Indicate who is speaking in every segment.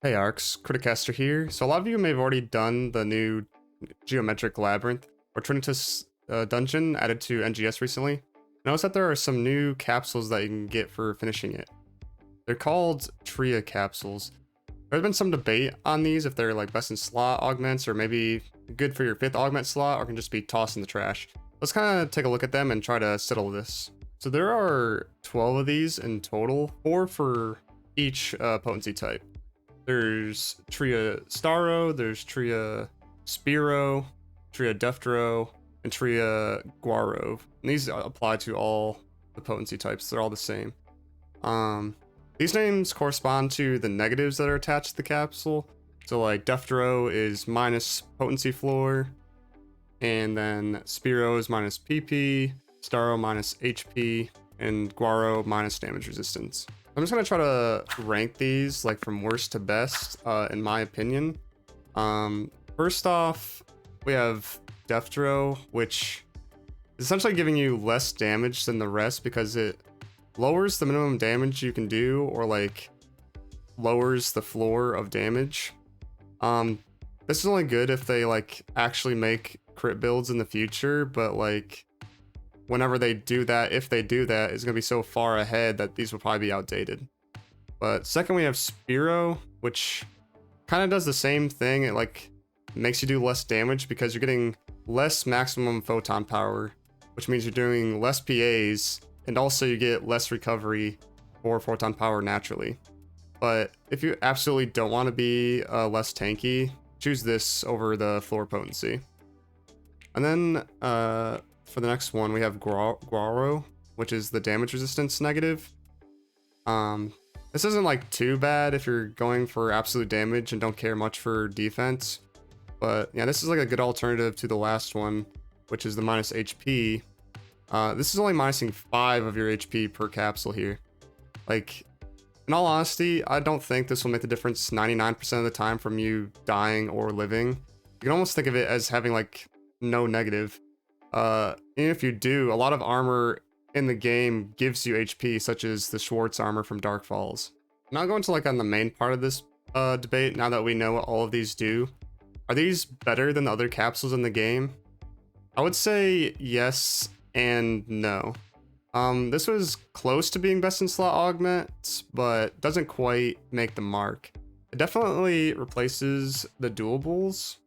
Speaker 1: Hey Arcs, Criticaster here. So a lot of you may have already done the new Geometric Labyrinth or Trinitas dungeon added to NGS recently. Notice that there are some new capsules that you can get for finishing it. They're called Tria capsules. There's been some debate on these if they're like best in slot augments or maybe good for your 5th augment slot or can just be tossed in the trash. Let's kind of take a look at them and try to settle this. So there are 12 of these in total, 4 for each potency type. There's Tria Starro, there's Tria Spiro, Tria Deftro, and Tria Guarov. And these apply to all the potency types. They're all the same. These names correspond to the negatives that are attached to the capsule. So like Deftro is minus potency floor, and then Spiro is minus PP, Starro minus HP, and Guaro minus damage resistance. I'm just gonna try to rank these like from worst to best, in my opinion. First off, we have Deftro, which is essentially giving you less damage than the rest because it lowers the minimum damage you can do, or like lowers the floor of damage. This is only good if they like actually make crit builds in the future, but like whenever they do that, if they do that, it's gonna be so far ahead that these will probably be outdated. But second, we have Spiro, which kind of does the same thing. It like makes you do less damage because you're getting less maximum photon power, which means you're doing less PAs, and also you get less recovery for photon power naturally. But if you absolutely don't want to be less tanky, choose this over the floor potency. And then for the next one, we have Guaro, which is the damage resistance negative. This isn't like too bad if you're going for absolute damage and don't care much for defense. But yeah, this is like a good alternative to the last one, which is the minus HP. This is only minusing 5 of your HP per capsule here. Like, in all honesty, I don't think this will make the difference 99% of the time from you dying or living. You can almost think of it as having like no negative. Even if you do, a lot of armor in the game gives you HP, such as the Schwartz armor from Dark Falls. Now going to like on the main part of this debate, now that we know what all of these do, are these better than the other capsules in the game? I would say yes and no. This was close to being best in slot augments, but doesn't quite make the mark. It definitely replaces the dualables,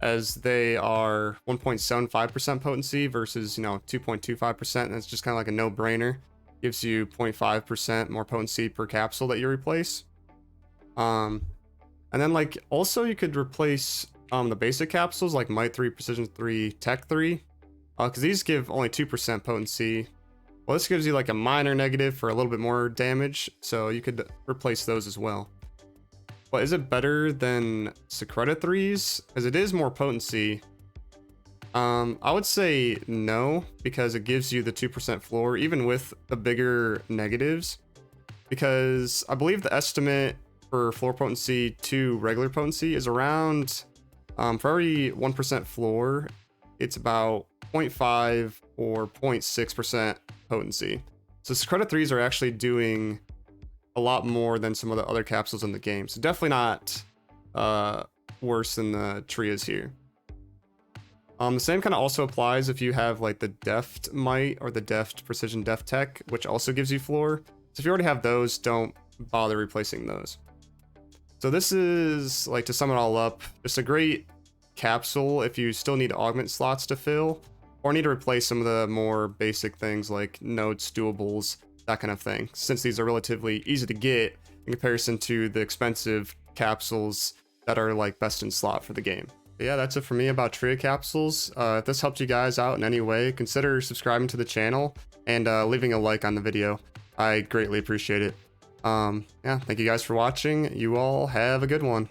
Speaker 1: as they are 1.75% potency versus 2.25%, and it's just kind of like a no-brainer. Gives you 0.5% more potency per capsule that you replace. And then like also you could replace the basic capsules like Might 3, Precision 3, Tech 3, because these give only 2% potency. Well, this gives you like a minor negative for a little bit more damage, so you could replace those as well. But is it better than Secreta 3s? Because it is more potency. I would say no, because it gives you the 2% floor, even with the bigger negatives. Because I believe the estimate for floor potency to regular potency is around, for every 1% floor, it's about 0.5 or 0.6% potency. So Secreta 3s are actually doing a lot more than some of the other capsules in the game. So definitely not worse than the Trias here. The same kind of also applies if you have like the Deft Might or the Deft Precision Deft Tech, which also gives you floor. So if you already have those, don't bother replacing those. So this is, like, to sum it all up, just a great capsule if you still need augment slots to fill, or need to replace some of the more basic things like nodes, dualables, that kind of thing, since these are relatively easy to get in comparison to the expensive capsules that are like best in slot for the game. But yeah, that's it for me about Tria capsules. If this helped you guys out in any way, consider subscribing to the channel and leaving a like on the video. I greatly appreciate it. Yeah, thank you guys for watching. You all have a good one.